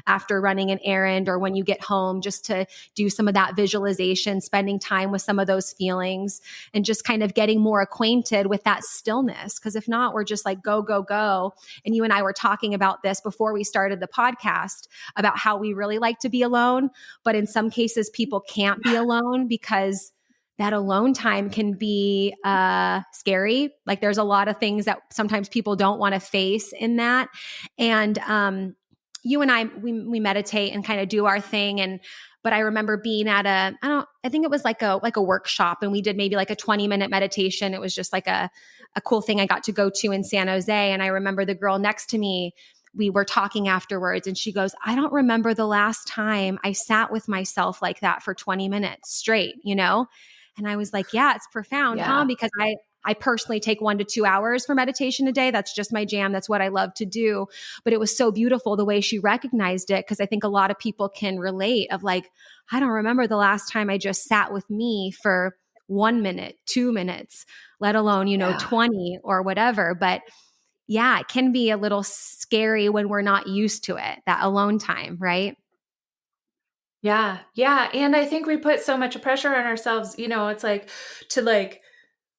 after running an errand, or when you get home, just to do some of that visualization, spending time with some of those feelings, and just kind of getting more acquainted with that stillness. Because if not, we're just like, go, go, go. And you and I were talking about this before we started the podcast, about how we really like to be alone. But in some cases, people can't be alone because that alone time can be scary. Like there's a lot of things that sometimes people don't want to face in that. And you and we meditate and kind of do our thing. But I remember being at I think it was like a workshop, and we did maybe like a 20-minute meditation. It was just like a cool thing I got to go to in San Jose. And I remember the girl next to me, we were talking afterwards, and she goes, I don't remember the last time I sat with myself like that for 20 minutes straight, you know? And I was like, yeah, it's profound, huh? Because I personally take 1 to 2 hours for meditation a day. That's just my jam. That's what I love to do. But it was so beautiful the way she recognized it, because I think a lot of people can relate of like, I don't remember the last time I just sat with me for 1 minute, 2 minutes, let alone, 20 or whatever. But yeah, it can be a little scary when we're not used to it, that alone time, right? Yeah. Yeah. And I think we put so much pressure on ourselves, it's like to like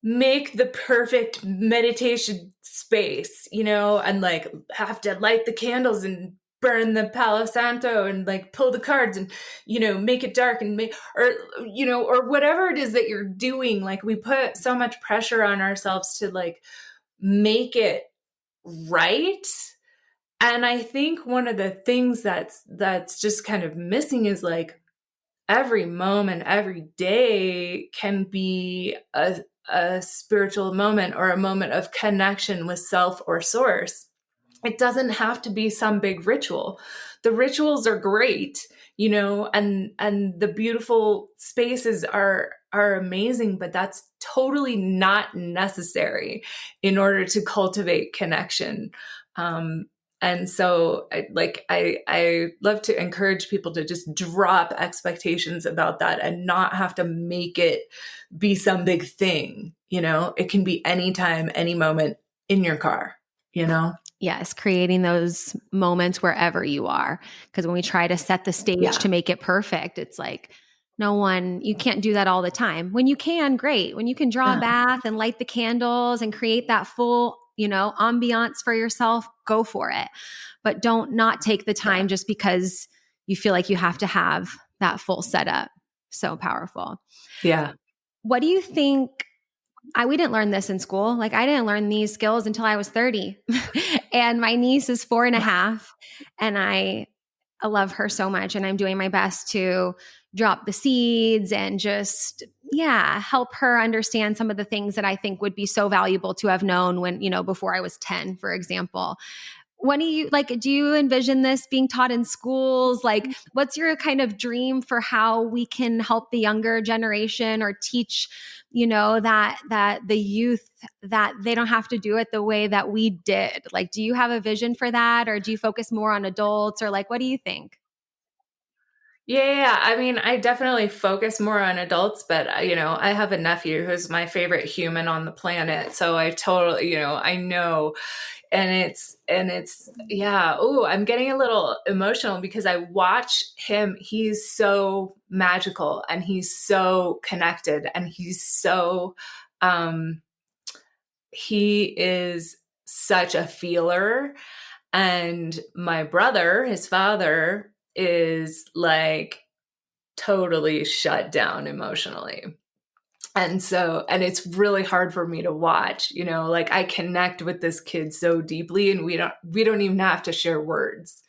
make the perfect meditation space, and like have to light the candles and burn the Palo Santo and like pull the cards and, make it dark and or whatever it is that you're doing. Like we put so much pressure on ourselves to like make it right. And I think one of the things that's just kind of missing is like every moment, every day can be a spiritual moment or a moment of connection with self or source. It doesn't have to be some big ritual. The rituals are great, and the beautiful spaces are amazing, but that's totally not necessary in order to cultivate connection. And so I love to encourage people to just drop expectations about that and not have to make it be some big thing. It can be anytime, any moment in your car, Yes, creating those moments wherever you are. Because when we try to set the stage to make it perfect, it's like you can't do that all the time. When you can, great. When you can draw a bath and light the candles and create that full, ambiance for yourself, go for it. But don't not take the time just because you feel like you have to have that full setup. So powerful. Yeah. What do you think? We didn't learn this in school. Like I didn't learn these skills until I was 30 and my niece is 4.5 and I love her so much. And I'm doing my best to drop the seeds and just, help her understand some of the things that I think would be so valuable to have known when, before I was 10, for example. What do you envision this being taught in schools? Like, what's your kind of dream for how we can help the younger generation or teach, that the youth, that they don't have to do it the way that we did? Like, do you have a vision for that? Or do you focus more on adults, or like, what do you think? Yeah. I mean, I definitely focus more on adults, but I have a nephew who's my favorite human on the planet. So I totally, I know. And it's yeah. Oh, I'm getting a little emotional because I watch him. He's so magical and he's so connected and he is such a feeler. And my brother, his father, is like totally shut down emotionally. And it's really hard for me to watch, like I connect with this kid so deeply and we don't even have to share words,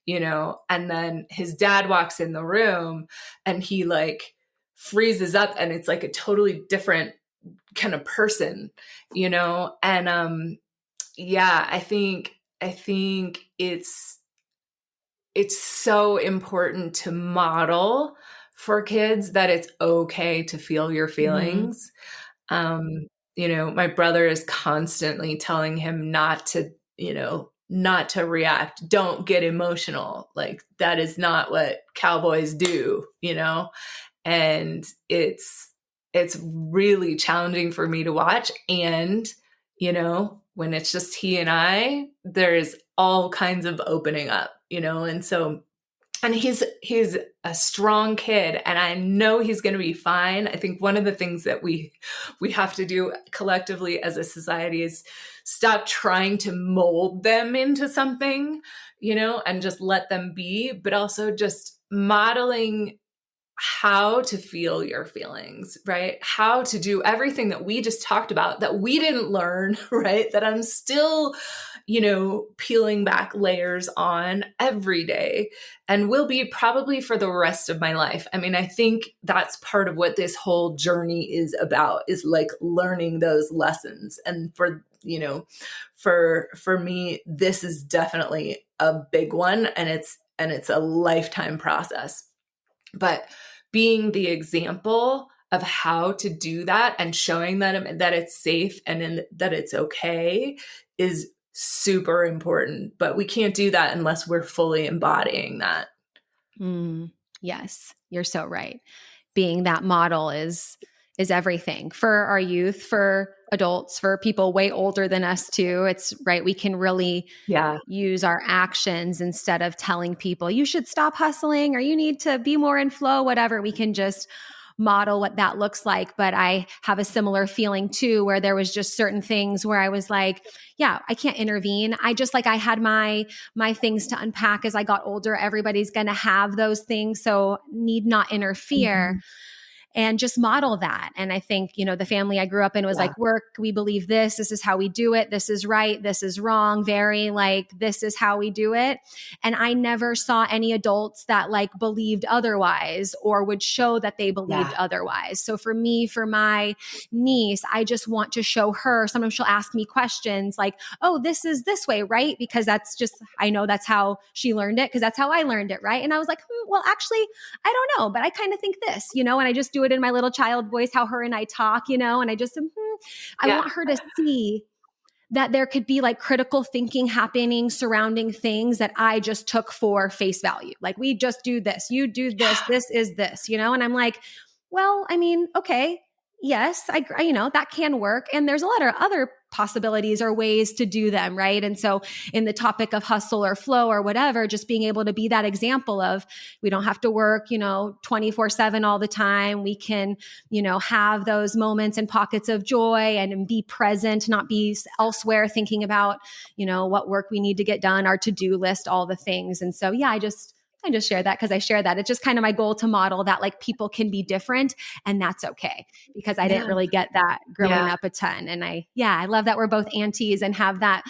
and then his dad walks in the room and he like freezes up and it's like a totally different kind of person, and I think it's so important to model for kids that it's okay to feel your feelings. My brother is constantly telling him not to react. Don't get emotional. Like that is not what cowboys do, and it's really challenging for me to watch. And, when it's just he and I, there's all kinds of opening up, and he's a strong kid and I know he's going to be fine. I think one of the things that we have to do collectively as a society is stop trying to mold them into something, and just let them be, but also just modeling how to feel your feelings, right? How to do everything that we just talked about that we didn't learn, right? That I'm still, peeling back layers on every day and will be probably for the rest of my life. I mean, I think that's part of what this whole journey is about, is like learning those lessons. And for me, this is definitely a big one, and it's a lifetime process. But being the example of how to do that and showing that it's safe and that it's okay is super important. But we can't do that unless we're fully embodying that. Yes, you're so right. Being that model is everything for our youth, for adults, for people way older than us too. It's right. We can really use our actions instead of telling people you should stop hustling or you need to be more in flow, whatever. We can just model what that looks like. But I have a similar feeling too, where there was just certain things where I was like, yeah, I can't intervene. I had my things to unpack as I got older. Everybody's going to have those things. So need not interfere. And just model that. And I think, the family I grew up in was like, work, we believe this is how we do it. This is right. This is wrong. Very like, this is how we do it. And I never saw any adults that like believed otherwise or would show that they believed otherwise. So for me, for my niece, I just want to show her, sometimes she'll ask me questions like, oh, this is this way, right? Because that's just, I know that's how she learned it because that's how I learned it, right? And I was like, well, actually, I don't know, but I kind of think this, and I just do it in my little child voice, how her and I talk, and I just, I want her to see that there could be like critical thinking happening surrounding things that I just took for face value. Like we just do this, you do this, this is this, and I'm like, well, I mean, okay, yes, I that can work. And there's a lot of other possibilities or ways to do them. Right. And so in the topic of hustle or flow or whatever, just being able to be that example of we don't have to work, 24/7 all the time. We can, have those moments and pockets of joy and be present, not be elsewhere thinking about, what work we need to get done, our to-do list, all the things. And so, I just share that because I share that. It's just kind of my goal to model that like people can be different and that's okay because I didn't really get that growing up a ton. And I love that we're both aunties and have that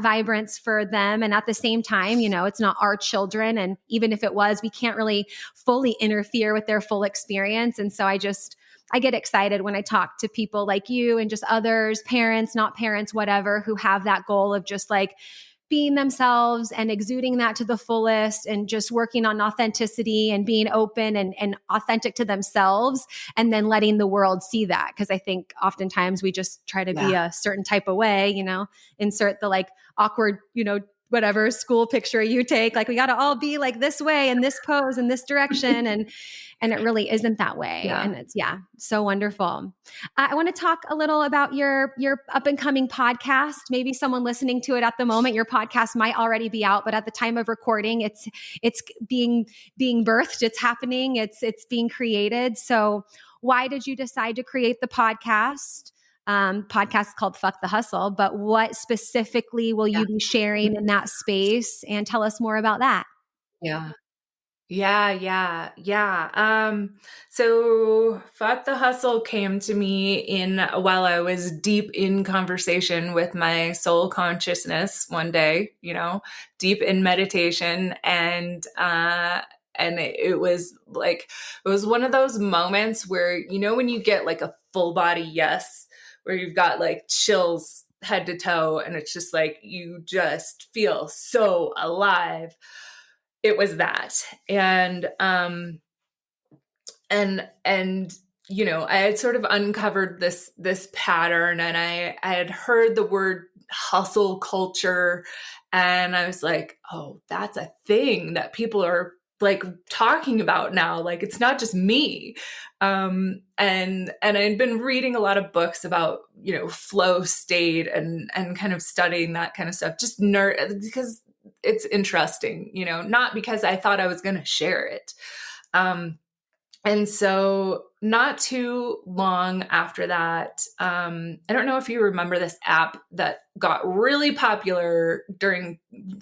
vibrance for them. And at the same time, it's not our children. And even if it was, we can't really fully interfere with their full experience. And so I get excited when I talk to people like you and just others, parents, not parents, whatever, who have that goal of just like being themselves and exuding that to the fullest and just working on authenticity and being open and authentic to themselves and then letting the world see that. Because I think oftentimes we just try to be a certain type of way, insert the like awkward, whatever school picture you take, like we got to all be like this way and this pose and this direction. And it really isn't that way. And it's, so wonderful. I want to talk a little about your up and coming podcast. Maybe someone listening to it at the moment, your podcast might already be out, but at the time of recording, it's being birthed. It's happening. It's being created. So why did you decide to create the podcast? Podcast called Fuck the Hustle, but what specifically will you be sharing in that space? And tell us more about that. So Fuck the Hustle came to me while I was deep in conversation with my soul consciousness one day, deep in meditation. And it was one of those moments where, when you get like a full body yes, where you've got like chills head to toe and it's just like, you just feel so alive. It was that. And I had sort of uncovered this pattern and I had heard the word hustle culture and I was like, oh, that's a thing that people are like talking about now. Like, it's not just me. And I'd been reading a lot of books about, flow state and kind of studying that kind of stuff, just because it's interesting, not because I thought I was going to share it. And so not too long after that, I don't know if you remember this app that got really popular during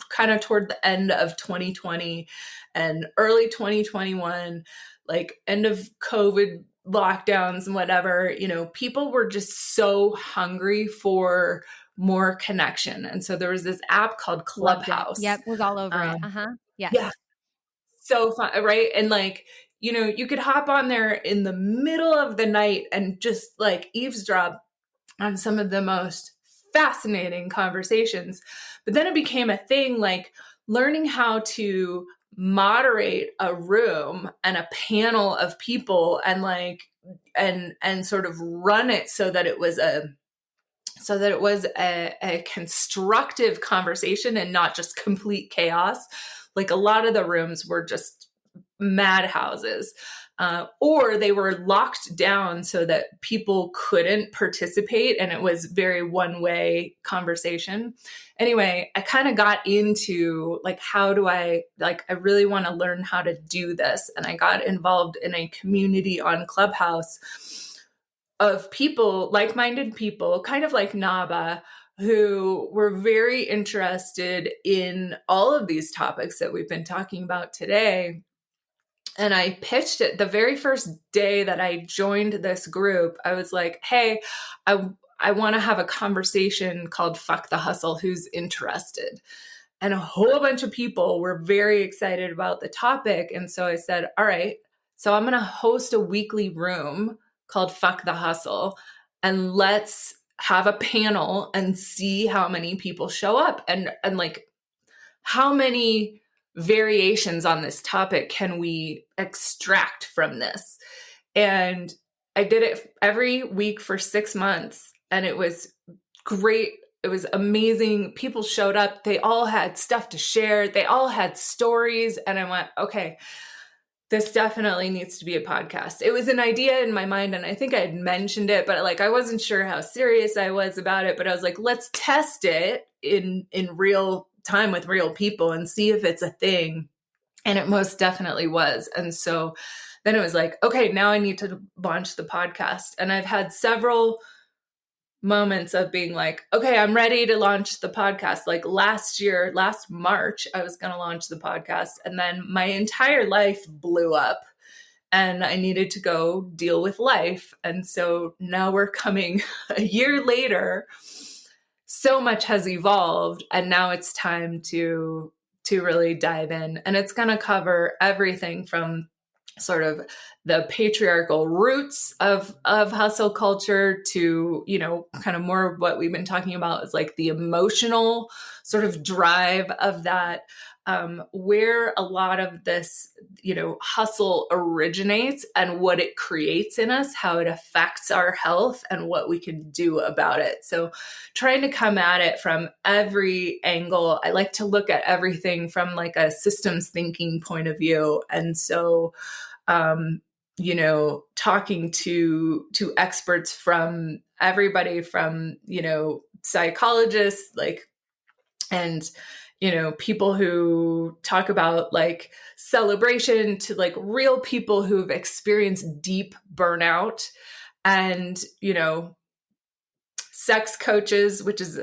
kind of toward the end of 2020 and early 2021. like end of COVID lockdowns and whatever, people were just so hungry for more connection. And so there was this app called Loved it. Clubhouse. Yep. Was all over it. Um, Yes. yeah, so fun, right? And like, you could hop on there in the middle of the night and just like eavesdrop on some of the most fascinating conversations. But then it became a thing, like learning how to moderate a room and a panel of people and like and sort of run it so that it was a constructive conversation and not just complete chaos. Like a lot of the rooms were just madhouses, or they were locked down so that people couldn't participate, and it was very one-way conversation. Anyway, I kind of got into like, how do I really want to learn how to do this, and I got involved in a community on Clubhouse of people, like-minded people, kind of like Naba, who were very interested in all of these topics that we've been talking about today. And I pitched it the very first day that I joined this group. I was like, hey, I want to have a conversation called Fuck the Hustle. Who's interested? And a whole bunch of people were very excited about the topic. And so I said, all right, so I'm going to host a weekly room called Fuck the Hustle, and let's have a panel and see how many people show up, and like how many variations on this topic can we extract from this. And I did it every week for 6 months, and it was great. It was amazing. People showed up. They all had stuff to share. They all had stories. And I went, okay, this definitely needs to be a podcast. It was an idea in my mind, and I think I had mentioned it, but like I wasn't sure how serious I was about it. But I was like, let's test it in real time with real people and see if it's a thing. And it most definitely was. And so then it was like, okay, now I need to launch the podcast. And I've had several moments of being like, okay, I'm ready to launch the podcast. Like last March, I was going to launch the podcast, and then my entire life blew up and I needed to go deal with life. And so now we're coming a year later. So much has evolved, and now it's time to really dive in. And it's going to cover everything from sort of the patriarchal roots of hustle culture to, kind of more of what we've been talking about is like the emotional sort of drive of that, where a lot of this, hustle originates and what it creates in us, how it affects our health and what we can do about it. So trying to come at it from every angle. I like to look at everything from like a systems thinking point of view. And so, talking to experts from everybody from, psychologists, like, and, people who talk about like celebration to like real people who've experienced deep burnout, and, sex coaches, which is,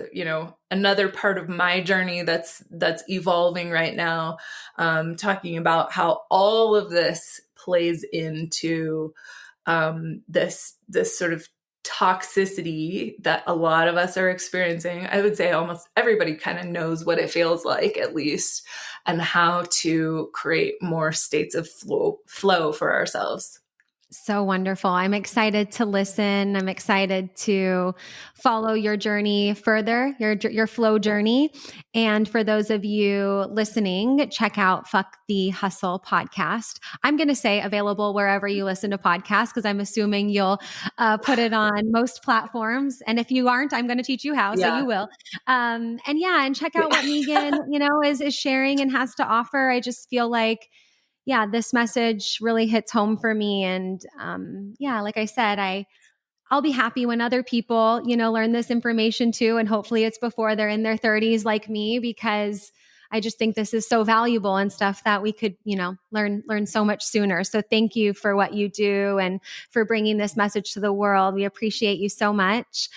another part of my journey that's evolving right now, talking about how all of this plays into this sort of toxicity that a lot of us are experiencing. I would say almost everybody kind of knows what it feels like, at least, and how to create more states of flow for ourselves. So wonderful. I'm excited to listen. I'm excited to follow your journey further, your flow journey. And for those of you listening, check out Fuck the Hustle podcast. I'm going to say available wherever you listen to podcasts, because I'm assuming you'll put it on most platforms. And if you aren't, I'm going to teach you how, so you will. And check out what Megan, is sharing and has to offer. I just feel like, this message really hits home for me. And like I said, I'll be happy when other people, learn this information too. And hopefully it's before they're in their 30s like me, because I just think this is so valuable and stuff that we could, learn so much sooner. So thank you for what you do and for bringing this message to the world. We appreciate you so much.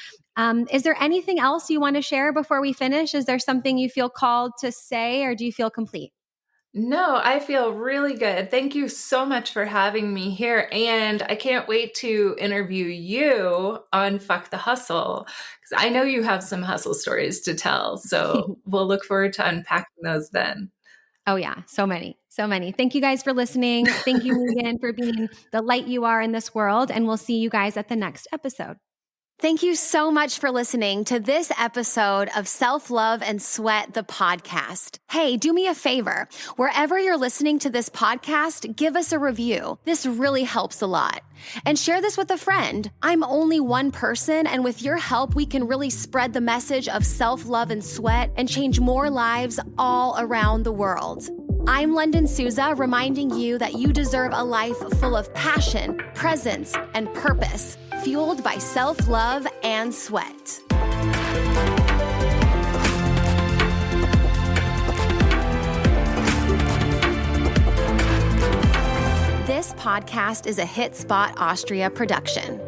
Is there anything else you want to share before we finish? Is there something you feel called to say, or do you feel complete? No, I feel really good. Thank you so much for having me here. And I can't wait to interview you on Fuck the Hustle, because I know you have some hustle stories to tell. So we'll look forward to unpacking those then. Oh yeah, so many, so many. Thank you guys for listening. Thank you, Megan, for being the light you are in this world. And we'll see you guys at the next episode. Thank you so much for listening to this episode of Self-Love and Sweat, the podcast. Hey, do me a favor. Wherever you're listening to this podcast, give us a review. This really helps a lot. And share this with a friend. I'm only one person, and with your help, we can really spread the message of self-love and sweat and change more lives all around the world. I'm Lunden Souza, reminding you that you deserve a life full of passion, presence, and purpose, fueled by self-love and sweat. This podcast is a Hit Spot Austria production.